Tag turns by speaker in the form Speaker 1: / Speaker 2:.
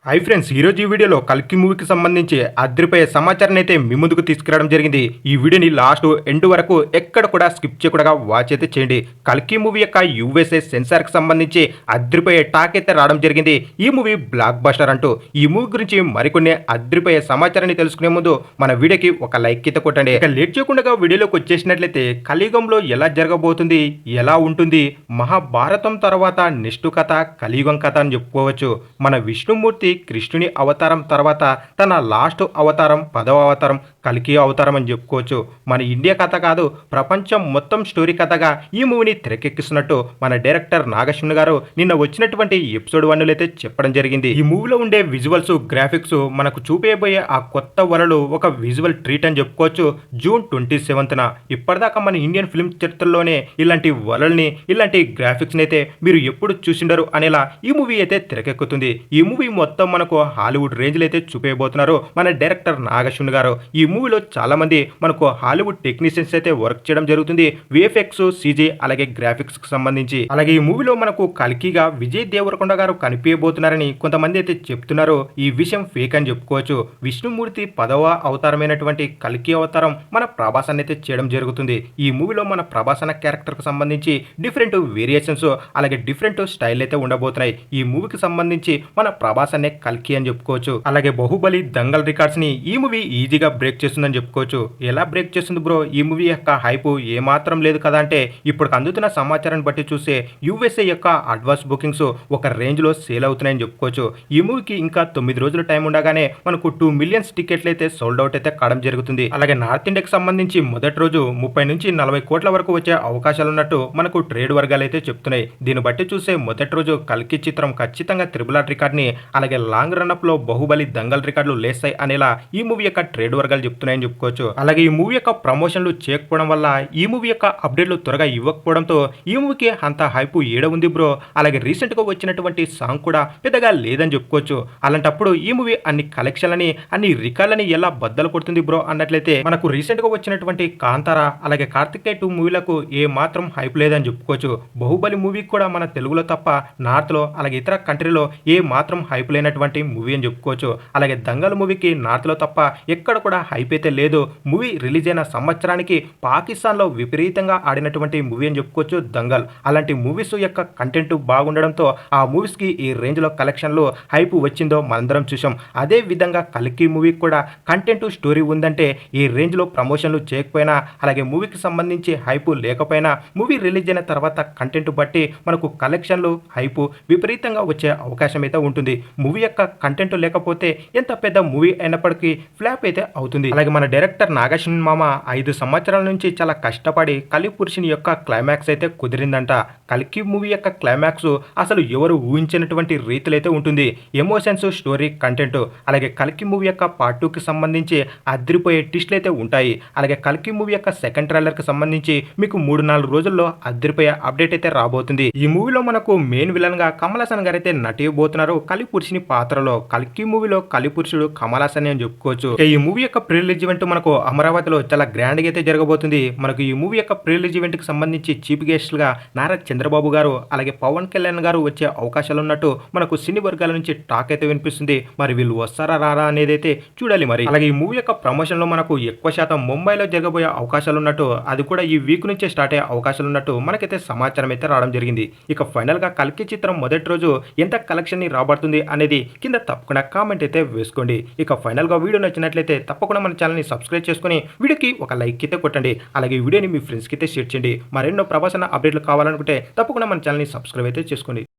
Speaker 1: Hi friends, ఈరోజు ఈ వీడియోలో కల్కి మూవీకి సంబంధించి అదిరిపోయే సమాచారాన్ని అయితే మీ ముందుకు తీసుకురావడం జరిగింది. ఈ వీడియోని లాస్ట్ ఎండ్ వరకు ఎక్కడ కూడా స్కిప్ చేయకుండా వాచ్ అయితే చేయండి. కల్కి మూవీ యొక్క యూఎస్ఏ సెన్సార్కి సంబంధించి అదిరిపోయే టాక్ అయితే రావడం జరిగింది. ఈ మూవీ బ్లాక్ బస్టర్ అంటూ. ఈ మూవీ గురించి మరికొన్ని అదిరిపోయే సమాచారాన్ని తెలుసుకునే ముందు మన వీడియోకి ఒక లైక్ అయితే కొట్టండి. ఇక లేట్ చేయకుండా వీడియోలోకి వచ్చేసినట్లయితే కలియుగంలో ఎలా జరగబోతుంది, ఎలా ఉంటుంది, మహాభారతం తర్వాత నెక్స్ట్ కథ కలియుగం కథ అని చెప్పుకోవచ్చు. మన విష్ణుమూర్తి కృష్ణుని అవతారం తర్వాత తన లాస్ట్ అవతారం 10వ అవతారం కల్కి అవతారం అని చెప్పుకోవచ్చు. మన ఇండియా కథ కాదు, ప్రపంచం మొత్తం స్టోరీ కథగా ఈ మూవీని తెరకెక్కిస్తున్నట్టు మన డైరెక్టర్ నాగశ్విన్ గారు నిన్న వచ్చినటువంటి ఎపిసోడ్ 1లో అయితే చెప్పడం జరిగింది. ఈ మూవీలో ఉండే విజువల్స్, గ్రాఫిక్స్ మనకు చూపేయబోయే ఆ కొత్త వరలు ఒక విజువల్ ట్రీట్ అని చెప్పుకోవచ్చు. జూన్ 27న ఇప్పటిదాకా మన ఇండియన్ ఫిల్మ్ చరిత్రలోనే ఇలాంటి వరల్ని, ఇలాంటి గ్రాఫిక్స్ని అయితే మీరు ఎప్పుడు చూసిండరు అనేలా ఈ మూవీ అయితే తెరకెక్కుతుంది. ఈ మూవీ మొత్తం మనకు హాలీవుడ్ రేంజ్లో అయితే చూపేయబోతున్నారు మన డైరెక్టర్ నాగశ్విన్ గారు. ఈ మూవీలో చాలా మంది మనకు హాలీవుడ్ టెక్నీషియన్స్ అయితే వర్క్ చేయడం జరుగుతుంది. విఎఫ్ఎక్స్, సిజీ అలాగే గ్రాఫిక్స్ కి సంబంధించి. అలాగే ఈ మూవీలో మనకు కల్కిగా విజయ్ దేవరకొండ గారు కనిపించబోతున్నారని కొంతమంది అయితే చెప్తున్నారు. ఈ విషయం ఫేక్ అని చెప్పుకోవచ్చు. విష్ణుమూర్తి 10వ అవతారమైనటువంటి కల్కి అవతారం మన ప్రభాస్ అయితే చేయడం జరుగుతుంది. ఈ మూవీలో మన ప్రభాస్ అన్న క్యారెక్టర్ కు సంబంధించి డిఫరెంట్ వేరియేషన్స్ అలాగే డిఫరెంట్ స్టైల్ అయితే ఉండబోతున్నాయి. ఈ మూవీకి సంబంధించి మన ప్రభాస్ అనే కల్కి అని చెప్పుకోవచ్చు. అలాగే బాహుబలి, దంగల్ రికార్డ్స్ ని ఈ మూవీ ఈజీగా బ్రేక్ చేస్తుందని చెప్పుకోవచ్చు. ఎలా బ్రేక్ చేస్తుంది బ్రో? ఈ మూవీ యొక్క హైప్ ఏమాత్రం లేదు కదా అంటే, ఇప్పుడు అందుతున్న సమాచారాన్ని బట్టి చూస్తే యుఎస్ఏ యొక్క అడ్వాన్స్ బుకింగ్స్ ఒక రేంజ్ లో సేల్ అవుతున్నాయని చెప్పుకోవచ్చు. ఈ మూవీకి ఇంకా 9 రోజుల టైం ఉండగానే మనకు 2 మిలియన్స్ టికెట్లు అయితే సోల్డ్ అవుట్ అయితే కావడం జరుగుతుంది. అలాగే నార్త్ ఇండియాకి సంబంధించి మొదటి రోజు 30 నుంచి 40 కోట్ల వరకు వచ్చే అవకాశాలు ఉన్నట్టు మనకు ట్రేడ్ వర్గాలు అయితే చెప్తున్నాయి. దీన్ని బట్టి చూస్తే మొదటి రోజు కల్కి చిత్రం ఖచ్చితంగా త్రిబుల్ రికార్డ్ ని, అలాగే లాంగ్ రన్అప్ లో బాహుబలి, దంగల్ రికార్డులు లేస్తాయి అనేలా ఈ మూవీ యొక్క ట్రేడ్ వర్గాలు చెప్తున్నాయని చెప్పుకోవచ్చు. అలాగే ఈ మూవీ యొక్క ప్రమోషన్లు చేయకపోవడం వల్ల, ఈ మూవీ యొక్క అప్డేట్లు త్వరగా ఇవ్వకపోవడంతో ఈ మూవీకి అంత హైప్ ఏడ ఉంది బ్రో. అలాగే రీసెంట్ గా వచ్చినటువంటి సాంగ్ కూడా పెద్దగా లేదని చెప్పుకోవచ్చు. అలాంటప్పుడు ఈ మూవీ అన్ని కలెక్షన్లని, అన్ని రికార్డులని ఎలా బద్దలు కొడుతుంది బ్రో అన్నట్లయితే, మనకు రీసెంట్ గా వచ్చినటువంటి కాంతారా అలాగే కార్తికేయ 2 మూవీలకు ఏ మాత్రం హైప్ లేదని చెప్పుకోవచ్చు. బాహుబలి మూవీకి కూడా మన తెలుగులో తప్ప నార్త్ లో అలాగే ఇతర కంట్రీలో ఏ మాత్రం హైప్ లేనటువంటి మూవీ అని చెప్పుకోవచ్చు. అలాగే దంగల్ మూవీకి నార్త్ లో తప్ప ఎక్కడ కూడా హైప్ అయితే లేదు. మూవీ రిలీజ్ అయిన సంవత్సరానికి పాకిస్తాన్ లో విపరీతంగా ఆడినటువంటి మూవీ అని చెప్పుకోవచ్చు దంగల్. అలాంటి మూవీస్ యొక్క కంటెంట్ బాగుండడంతో ఆ మూవీస్ కి ఈ రేంజ్ లో కలెక్షన్లు హైప్ వచ్చిందో మనందరం చూసాం. అదే విధంగా కల్కి మూవీకి కూడా కంటెంట్, స్టోరీ ఉందంటే ఈ రేంజ్ లో ప్రమోషన్లు చేయకపోయినా, అలాగే మూవీకి సంబంధించి హైప్ లేకపోయినా, మూవీ రిలీజ్ అయిన తర్వాత కంటెంట్ బట్టి మనకు కలెక్షన్లు, హైప్ విపరీతంగా వచ్చే అవకాశం అయితే ఉంటుంది. మూవీ యొక్క కంటెంట్ లేకపోతే ఎంత పెద్ద మూవీ అయినప్పటికీ ఫ్లాప్ అయితే అవుతుంది. అలాగే మన డైరెక్టర్ నాగశ్విన్ మామ 5 సంవత్సరాల నుంచి చాలా కష్టపడి కలిపురుషుని యొక్క క్లైమాక్స్ అయితే కుదిరిందంట. కల్కి మూవీ యొక్క క్లైమాక్స్ అసలు ఎవరు ఊహించినటువంటి రీతిలో అయితే ఉంటుంది. Emotions, story, content. అలాగే కల్కి మూవీ యొక్క పార్ట్ 2కి సంబంధించి అదిరిపోయే ట్విస్ట్లు అయితే ఉంటాయి. అలాగే కల్కి మూవీ యొక్క సెకండ్ ట్రైలర్ కి సంబంధించి మీకు 3-4 రోజుల్లో అదిరిపోయే అప్డేట్ అయితే రాబోతుంది. ఈ మూవీలో మనకు మెయిన్ విలన్ గా కమల్ హాసన్ గారు అయితే నటియబోతున్నారు కలిపురుషుని పాత్రలో. కల్కి మూవీలో కలిపురుషుడు కమల్ హాసన్ అని చెప్పుకోవచ్చు. ఈ మూవీ యొక్క ప్రీ రిలీజ్ ఈవెంట్ మనకు అమరావతిలో చాలా గ్రాండ్ గా అయితే జరగబోతుంది. మనకు ఈ మూవీ యొక్క ప్రీ రిలీజ్ ఈవెంట్ కి సంబంధించి చీఫ్ గెస్ట్ గా నారా చంద్రబాబు గారు అలాగే పవన్ కళ్యాణ్ గారు వచ్చే అవకాశాలు ఉన్నట్టు మనకు సినీ వర్గాల నుంచి టాక్ అయితే వినిపిస్తుంది. మరి వీళ్ళు వస్తారా రారా అనేది అయితే చూడాలి. మరి అలాగే ఈ మూవీ యొక్క ప్రమోషన్ లో మనకు ఎక్కువ శాతం ముంబైలో జరగబోయే అవకాశాలు ఉన్నట్టు, అది కూడా ఈ వీక్ నుంచే స్టార్ట్ అయ్యే అవకాశాలు ఉన్నట్టు మనకైతే సమాచారం అయితే రావడం జరిగింది. ఇక ఫైనల్ గా కల్కి చిత్రం మొదటి రోజు ఎంత కలెక్షన్ ని రాబడుతుంది అనేది కింద తప్పకుండా కామెంట్ అయితే వేసుకోండి. ఇక ఫైనల్ గా వీడియో నచ్చినట్లయితే తప్పకుండా మన ఛానల్ ని సబ్స్క్రైబ్ చేసుకుని వీడియోకి ఒక లైక్ అయితే కొట్టండి. అలాగే ఈ వీడియోని మీ ఫ్రెండ్స్ కి అయితే షేర్ చేయండి. మరెన్నో ప్రభాస్ అన్న అప్డేట్లు కావాలనుకుంటే తప్పకుండా మన ఛానల్ ని సబ్స్క్రైబ్ అయితే చేసుకోండి.